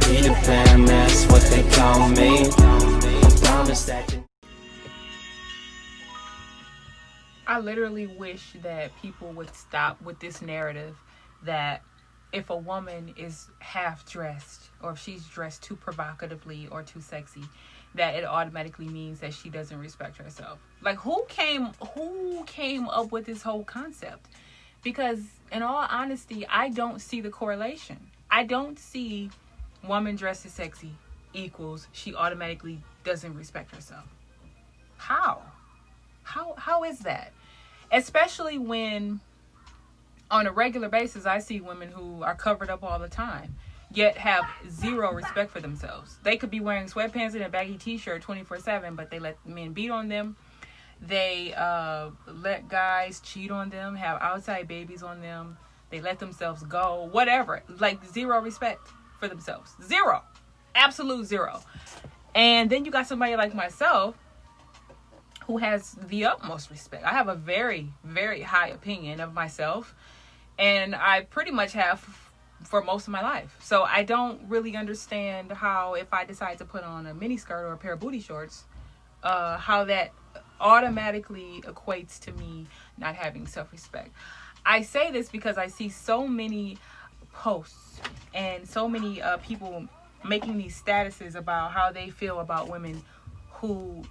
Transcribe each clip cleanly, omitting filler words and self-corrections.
Peter Pan, that's what they call me. I promise that you. I literally wish that people would stop with this narrative that if a woman is half dressed or if she's dressed too provocatively or too sexy, that it automatically means that she doesn't respect herself. Like, who came up with this whole concept? Because in all honesty, I don't see the correlation. I don't see woman dressed as sexy equals she automatically doesn't respect herself. How is that? Especially when on a regular basis I see women who are covered up all the time, yet have zero respect for themselves. They could be wearing sweatpants and a baggy t-shirt 24/7, but they let men beat on them. They let guys cheat on them, have outside babies on them. They let themselves go, whatever. Like, zero respect for themselves. Zero. Absolute zero. And then you got somebody like myself who has the utmost respect. I have a very, very high opinion of myself, and I pretty much have for most of my life. So I don't really understand how, if I decide to put on a mini skirt or a pair of booty shorts, how that automatically equates to me not having self-respect. I say this because I see so many posts and so many people making these statuses about how they feel about women who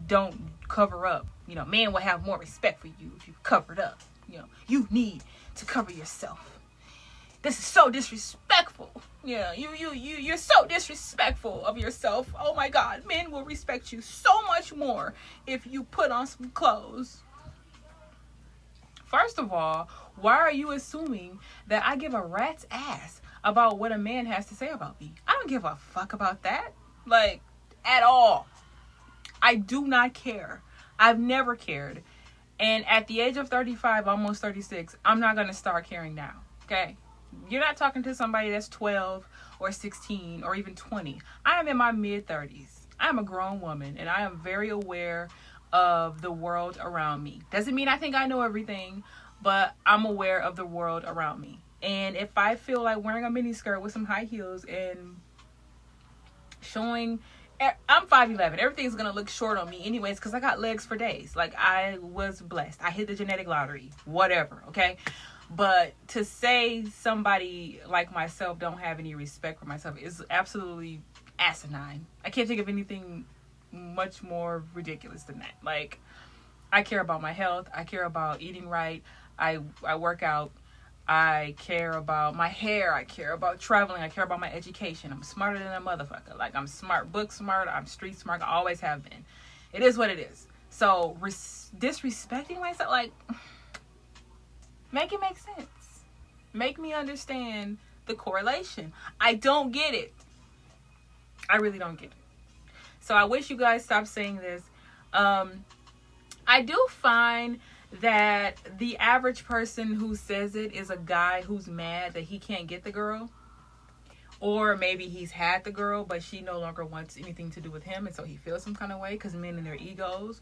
don't cover up. You know, men will have more respect for you if you covered up. You know, you need to cover yourself. This is so disrespectful. Yeah, you're so disrespectful of yourself. Oh my God, men will respect you so much more if you put on some clothes. First of all, why are you assuming that I give a rat's ass about what a man has to say about me? I don't give a fuck about that. Like, at all. I do not care. I've never cared. And at the age of 35, almost 36, I'm not going to start caring now. Okay? You're not talking to somebody that's 12 or 16 or even 20. I am in my mid-30s. I am a grown woman, and I am very aware of the world around me. Doesn't mean I think I know everything, but I'm aware of the world around me. And if I feel like wearing a mini skirt with some high heels and showing... I'm 5'11". Everything's going to look short on me anyways because I got legs for days. Like, I was blessed. I hit the genetic lottery. Whatever, okay? But to say somebody like myself don't have any respect for myself is absolutely asinine. I can't think of anything much more ridiculous than that. Like, I care about my health. I care about eating right. I work out. I care about my hair. I care about traveling. I care about my education. I'm smarter than a motherfucker. Like, I'm smart, book smart. I'm street smart. I always have been. It is what it is. So disrespecting myself, like, make it make sense. Make me understand the correlation. I don't get it. I really don't get it. So I wish you guys stopped saying this. I do find that the average person who says it is a guy who's mad that he can't get the girl. Or maybe he's had the girl, but she no longer wants anything to do with him, and so he feels some kind of way because men and their egos.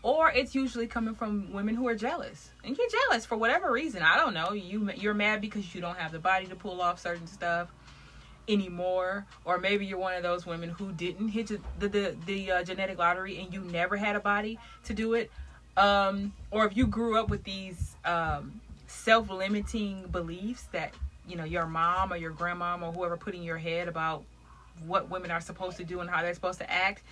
Or it's usually coming from women who are jealous. And you're jealous for whatever reason. I don't know. You're mad because you don't have the body to pull off certain stuff anymore. Or maybe you're one of those women who didn't hit the genetic lottery and you never had a body to do it. Or if you grew up with these self-limiting beliefs that, you know, your mom or your grandmom or whoever put in your head about what women are supposed to do and how they're supposed to act,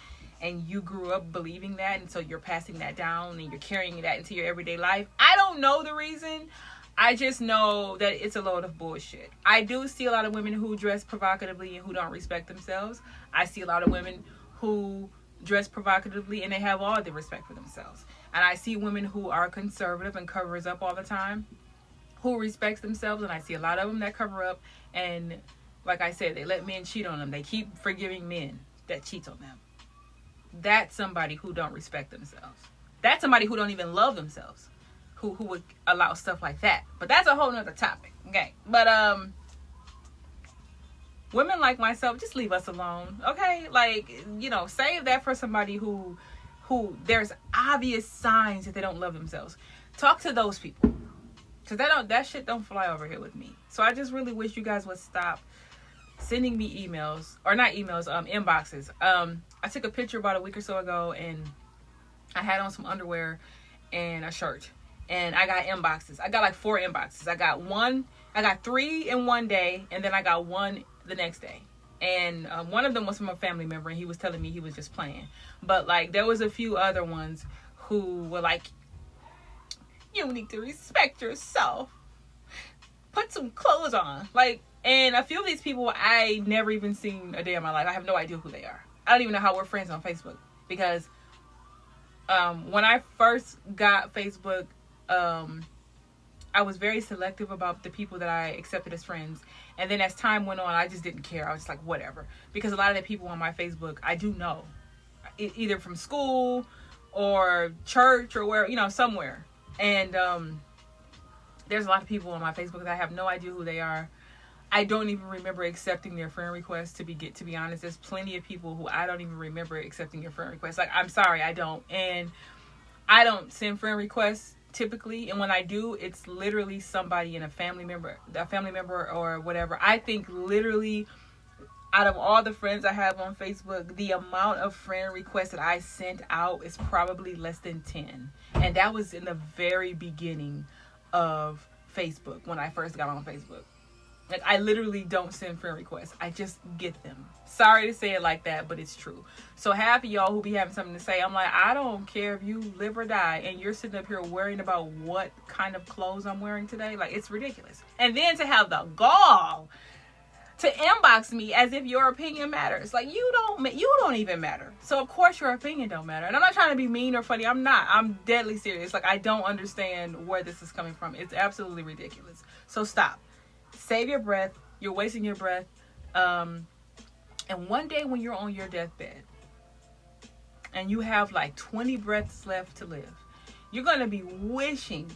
and you grew up believing that, and so you're passing that down and you're carrying that into your everyday life. I don't know the reason. I just know that it's a load of bullshit. I do see a lot of women who dress provocatively and who don't respect themselves. I see a lot of women who dress provocatively and they have all the respect for themselves. And I see women who are conservative and covers up all the time, who respects themselves. And I see a lot of them that cover up. And like I said, they let men cheat on them. They keep forgiving men that cheat on them. That's somebody who don't respect themselves. That's somebody who don't even love themselves, who would allow stuff like that. But that's a whole nother topic. Okay. But women like myself, just leave us alone. Okay? Like, you know, save that for somebody who there's obvious signs that they don't love themselves. Talk to those people. Because that shit don't fly over here with me. So I just really wish you guys would stop sending me emails, or not emails, inboxes. I took a picture about a week or so ago, and I had on some underwear and a shirt, and I got inboxes. I got like 4 inboxes. I got 3 in one day, and then I got 1 the next day. And one of them was from a family member, and he was telling me he was just playing. But like, there was a few other ones who were like, you need to respect yourself. Put some clothes on. Like, and a few of these people I never even seen a day in my life. I have no idea who they are. I don't even know how we're friends on Facebook, because when I first got Facebook, I was very selective about the people that I accepted as friends. And then as time went on, I just didn't care. I was just like, whatever. Because a lot of the people on my Facebook, I do know. Either from school or church or where, somewhere. And there's a lot of people on my Facebook that I have no idea who they are. I don't even remember accepting their friend requests, to be honest. There's plenty of people who I don't even remember accepting your friend requests. Like, I'm sorry, I don't. And I don't send friend requests typically, and when I do, it's literally somebody in a family member or whatever. I think literally out of all the friends I have on Facebook, the amount of friend requests that I sent out is probably less than 10. And that was in the very beginning of Facebook, when I first got on Facebook. Like, I literally don't send friend requests. I just get them. Sorry to say it like that, but it's true. So half of y'all who be having something to say, I'm like, I don't care if you live or die, and you're sitting up here worrying about what kind of clothes I'm wearing today. Like, it's ridiculous. And then to have the gall to inbox me as if your opinion matters. Like, you don't even matter. So of course your opinion don't matter. And I'm not trying to be mean or funny. I'm not. I'm deadly serious. Like, I don't understand where this is coming from. It's absolutely ridiculous. So stop. Save your breath. You're wasting your breath. And one day when you're on your deathbed and you have like 20 breaths left to live, you're going to be wishing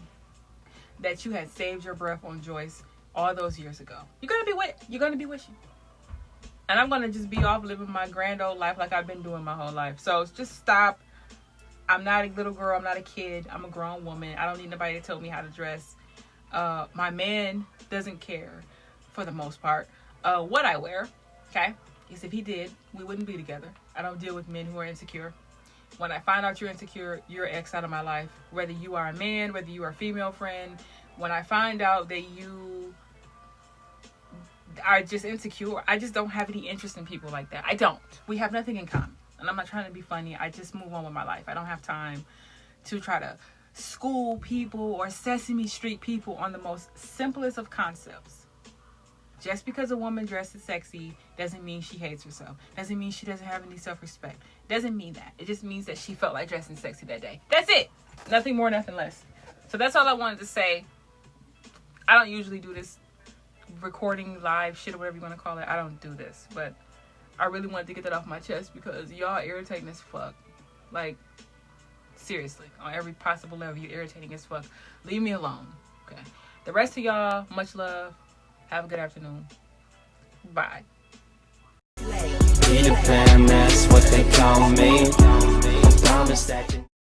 that you had saved your breath on Joyce all those years ago. You're going to be wishing. And I'm going to just be off living my grand old life like I've been doing my whole life. So just stop. I'm not a little girl. I'm not a kid. I'm a grown woman. I don't need nobody to tell me how to dress. My man doesn't care, for the most part, what I wear. Okay? Because if he did, we wouldn't be together. I don't deal with men who are insecure. When I find out you're insecure, you're X out of my life. Whether you are a man, whether you are a female friend. When I find out that you are just insecure, I just don't have any interest in people like that. I don't. We have nothing in common. And I'm not trying to be funny. I just move on with my life. I don't have time to try to school people or Sesame Street people on the most simplest of concepts. Just because a woman dresses sexy doesn't mean she hates herself. Doesn't mean she doesn't have any self-respect. Doesn't mean that. It just means that she felt like dressing sexy that day. That's it. Nothing more, nothing less. So that's all I wanted to say. I don't usually do this recording live shit or whatever you want to call it. I don't do this. But I really wanted to get that off my chest because y'all irritating as fuck. Like, seriously. On every possible level, you're irritating as fuck. Leave me alone. Okay. The rest of y'all, much love. Have a good afternoon. Bye. Peter Pan, that's what they call me. I promise that you